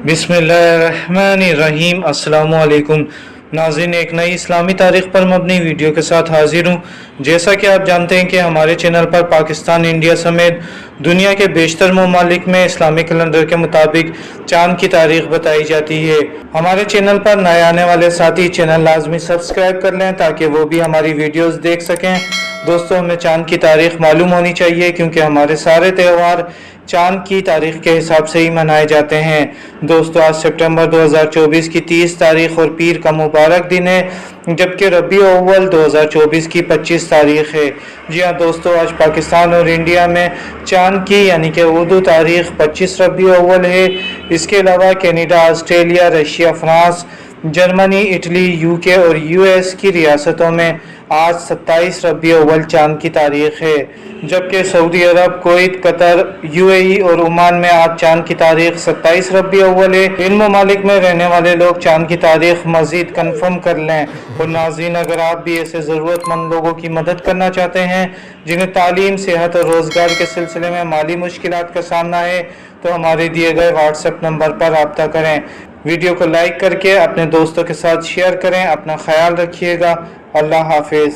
बिस्मिल्लाहिर्रहमानिर्रहीम। अस्सलामुअलैकुम नाज़रीन, एक नई इस्लामी तारीख़ पर मबनी वीडियो के साथ हाजिर हूँ। जैसा कि आप जानते हैं कि हमारे चैनल पर पाकिस्तान, इंडिया समेत दुनिया के बेशतर ममालिक में इस्लामी कैलेंडर के मुताबिक चाँद की तारीख़ बताई जाती है। हमारे चैनल पर नए आने वाले साथी चैनल लाजमी सब्सक्राइब कर लें ताकि वो भी हमारी वीडियोस देख सकें। दोस्तों, हमें चाँद की तारीख़ मालूम होनी चाहिए क्योंकि हमारे सारे त्यौहार चाँद की तारीख़ के हिसाब से ही मनाए जाते हैं। दोस्तों, आज सितंबर 2024 की 30 तारीख़ और पीर का मुबारक दिन है, जबकि रबी अव्वल 2024 की 25 तारीख़ है। जी हाँ दोस्तों, आज पाकिस्तान और इंडिया में चाँद की यानी कि उर्दू तारीख़ 25 रबी अव्वल है। इसके अलावा Canada, Australia, Russia, France, Germany, Italy, UK और यूएस की रियासतों में आज 27 रबी अव्वल चाँद की तारीख़ है, जबकि सऊदी अरब, कुवैत, कतर, यूएई और ओमान में आज चाँद की तारीख़ 27 रबी अव्वल है। इन ममालिक में रहने वाले लोग चाँद की तारीख़ मज़ीद कन्फर्म कर लें। और नाज़रीन, अगर आप भी ऐसे ज़रूरतमंद लोगों की मदद करना चाहते हैं जिन्हें तालीम, सेहत और रोज़गार के सिलसिले में माली मुश्किलात का सामना है, तो हमारे दिए गए व्हाट्सएप नंबर पर रब्ता करें। वीडियो को लाइक करके अपने दोस्तों के साथ शेयर करें। अपना ख्याल रखिएगा। अल्लाह हाफिज़।